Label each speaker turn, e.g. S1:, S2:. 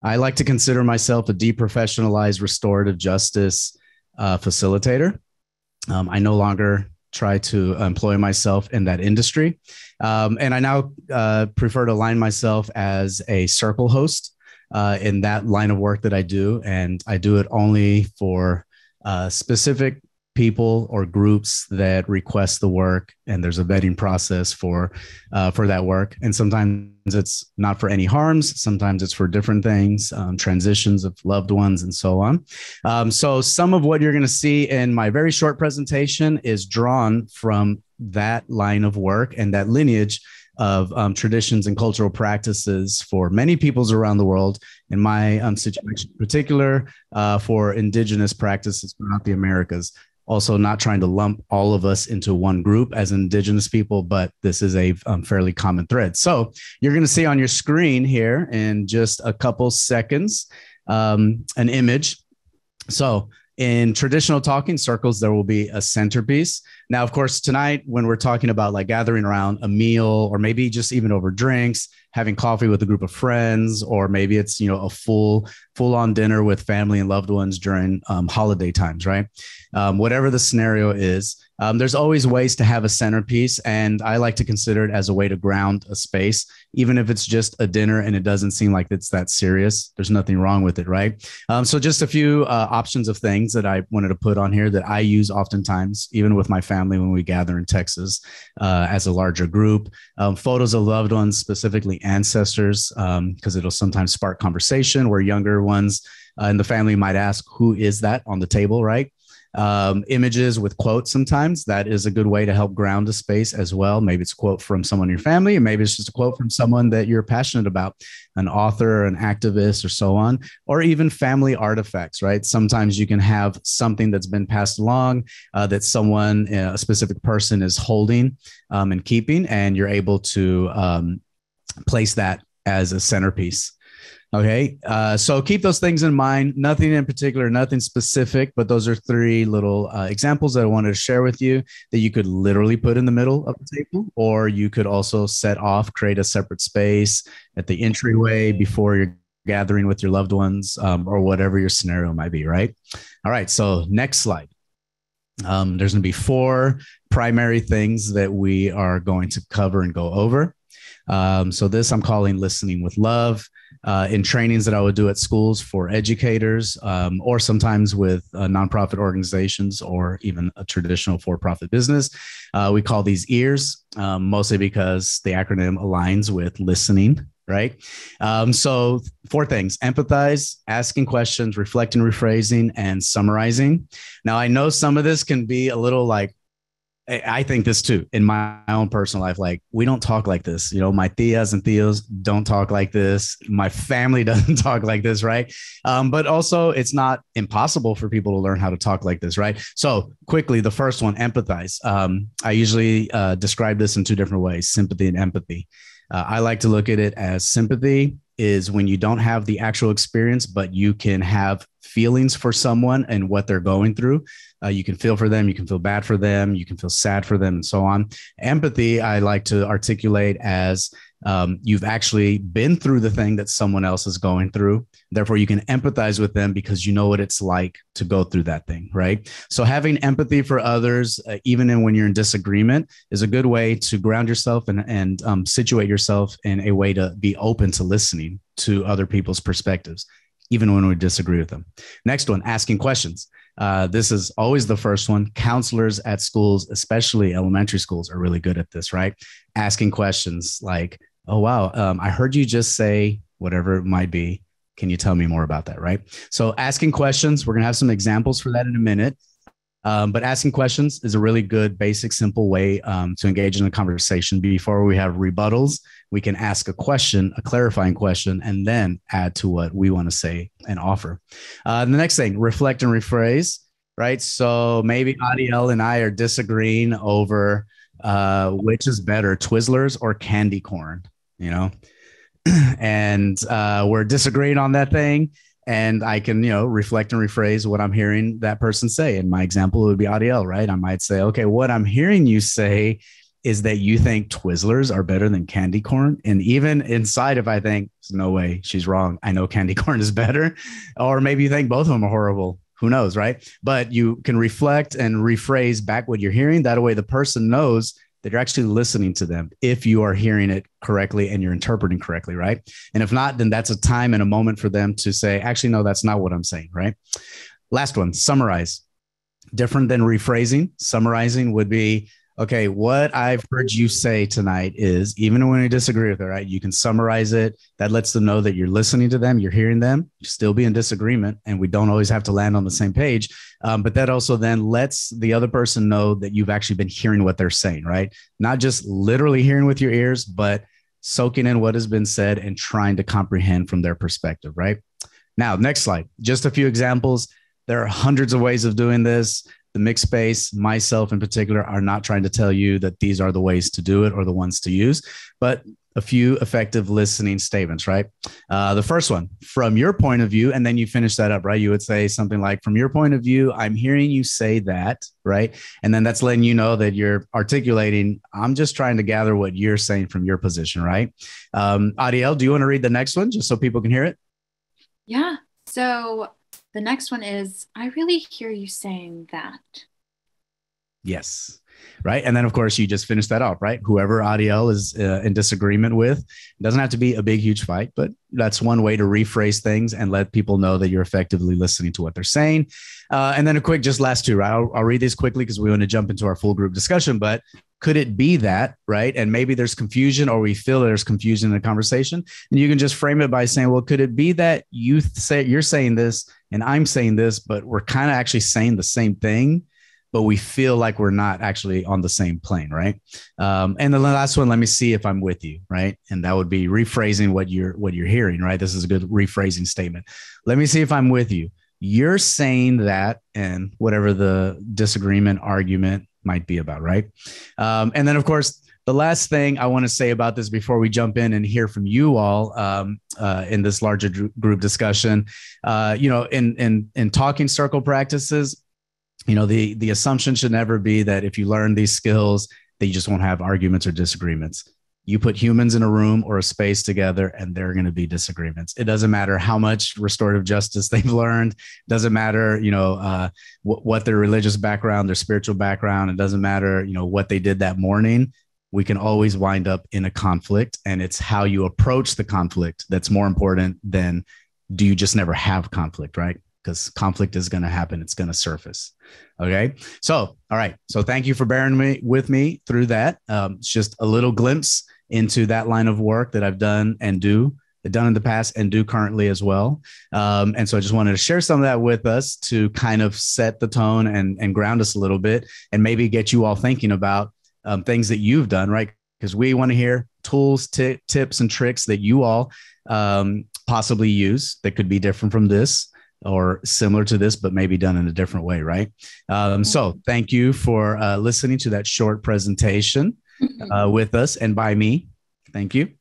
S1: I like to consider myself a deprofessionalized restorative justice facilitator. I no longer try to employ myself in that industry. And I now prefer to align myself as a circle host in that line of work that I do. And I do it only for specific people or groups that request the work, and there's a vetting process for that work. And sometimes it's not for any harms. Sometimes it's for different things, transitions of loved ones, and so on. So some of what you're going to see in my very short presentation is drawn from that line of work and that lineage of traditions and cultural practices for many peoples around the world. In my situation in particular, for indigenous practices throughout the Americas. Also, not trying to lump all of us into one group as indigenous people, but this is a fairly common thread. So you're going to see on your screen here in just a couple seconds an image. So in traditional talking circles, there will be a centerpiece. Now, of course, tonight, when we're talking about like gathering around a meal, or maybe just even over drinks, having coffee with a group of friends, or maybe it's, you know, a full-on dinner with family and loved ones during holiday times, right? Whatever the scenario is, there's always ways to have a centerpiece, and I like to consider it as a way to ground a space, even if it's just a dinner and it doesn't seem like it's that serious. There's nothing wrong with it, right? So just a few options of things that I wanted to put on here that I use oftentimes, even with my family when we gather in Texas as a larger group. Photos of loved ones, specifically ancestors, because it'll sometimes spark conversation where younger ones in the family might ask, who is that on the table, right? Images with quotes sometimes. That is a good way to help ground a space as well. Maybe it's a quote from someone in your family, and maybe it's just a quote from someone that you're passionate about, an author, an activist, or so on, or even family artifacts, right? Sometimes you can have something that's been passed along that someone, a specific person is holding and keeping, and you're able to place that as a centerpiece. Okay, so keep those things in mind. Nothing in particular, nothing specific, but those are three little examples that I wanted to share with you that you could literally put in the middle of the table, or you could also set off, create a separate space at the entryway before you're gathering with your loved ones, or whatever your scenario might be, right? All right, so next slide. There's going to be four primary things that we are going to cover and go over. So this I'm calling listening with love. In trainings that I would do at schools for educators, or sometimes with nonprofit organizations, or even a traditional for-profit business. We call these ears, mostly because the acronym aligns with listening, right? So four things: empathize, asking questions, reflecting, rephrasing, and summarizing. Now, I know some of this can be a little like, I think this too, in my own personal life, like we don't talk like this. You know, my tias and tios don't talk like this. My family doesn't talk like this, right? But also it's not impossible for people to learn how to talk like this, right? So quickly, the first one, empathize. I usually describe this in two different ways: sympathy and empathy. I like to look at it as sympathy is when you don't have the actual experience, but you can have feelings for someone and what they're going through. You can feel for them, you can feel bad for them, you can feel sad for them, and so on. Empathy, I like to articulate as you've actually been through the thing that someone else is going through. Therefore, you can empathize with them because you know what it's like to go through that thing, right? So having empathy for others, even when you're in disagreement, is a good way to ground yourself and situate yourself in a way to be open to listening to other people's perspectives, even when we disagree with them. Next one, asking questions. This is always the first one. Counselors at schools, especially elementary schools, are really good at this, right? Asking questions like, oh, wow, I heard you just say whatever it might be. Can you tell me more about that, right? So asking questions, we're going to have some examples for that in a minute. But asking questions is a really good, basic, simple way to engage in a conversation. Before we have rebuttals, we can ask a question, a clarifying question, and then add to what we want to say and offer. The next thing, reflect and rephrase, right? So maybe Adiel and I are disagreeing over which is better, Twizzlers or candy corn, you know? And we're disagreeing on that thing. And I can, you know, reflect and rephrase what I'm hearing that person say. In my example, it would be Adiel, right? I might say, okay, what I'm hearing you say is that you think Twizzlers are better than candy corn. And even inside, if I think, no way, she's wrong, I know candy corn is better. Or maybe you think both of them are horrible. Who knows, right? But you can reflect and rephrase back what you're hearing. That way the person knows that you're actually listening to them if you are hearing it correctly and you're interpreting correctly, right? And if not, then that's a time and a moment for them to say, actually, no, that's not what I'm saying, right? Last one, summarize. Different than rephrasing. Summarizing would be, okay, what I've heard you say tonight is, even when you disagree with it, right? You can summarize it. That lets them know that you're listening to them, you're hearing them, you still be in disagreement, and we don't always have to land on the same page. But that also then lets the other person know that you've actually been hearing what they're saying, right? Not just literally hearing with your ears, but soaking in what has been said and trying to comprehend from their perspective, right? Now, next slide, just a few examples. There are hundreds of ways of doing this. The mixed space, myself in particular, are not trying to tell you that these are the ways to do it or the ones to use, but a few effective listening statements, right? The first one, from your point of view, and then you finish that up, right? You would say something like, from your point of view, I'm hearing you say that, right? And then that's letting you know that you're articulating, I'm just trying to gather what you're saying from your position, right? Adiel, do you want to read the next one just so people can hear it?
S2: Yeah. So the next one is, I really hear you saying that.
S1: Yes. Right. And then, of course, you just finish that off, right? Whoever Adiel is in disagreement with, it doesn't have to be a big, huge fight, but that's one way to rephrase things and let people know that you're effectively listening to what they're saying. And then a quick, just last two, right? I'll read these quickly because we want to jump into our full group discussion, but could it be that, right? And maybe there's confusion, or we feel there's confusion in the conversation, and you can just frame it by saying, well, could it be that you say you're saying this and I'm saying this, but we're kind of actually saying the same thing, but we feel like we're not actually on the same plane, right? And then the last one, let me see if I'm with you, right? And that would be rephrasing what you're hearing, right? This is a good rephrasing statement. Let me see if I'm with you. You're saying that, and whatever the disagreement, argument might be about, right? And then, of course, the last thing I want to say about this before we jump in and hear from you all in this larger group discussion, in talking circle practices, the assumption should never be that if you learn these skills, that you just won't have arguments or disagreements. You put humans in a room or a space together, and there are going to be disagreements. It doesn't matter how much restorative justice they've learned. It doesn't matter, what their religious background, their spiritual background. It doesn't matter, what they did that morning. We can always wind up in a conflict, and it's how you approach the conflict that's more important than do you just never have conflict, right? Because conflict is going to happen. It's going to surface. Okay. So, all right. So thank you for bearing with me through that. It's just a little glimpse into that line of work that I've done in the past and do currently as well. And so I just wanted to share some of that with us to kind of set the tone and ground us a little bit, and maybe get you all thinking about things that you've done, right? Because we want to hear tools, tips, and tricks that you all possibly use that could be different from this, or similar to this, but maybe done in a different way, right? So thank you for listening to that short presentation with us and by me. Thank you.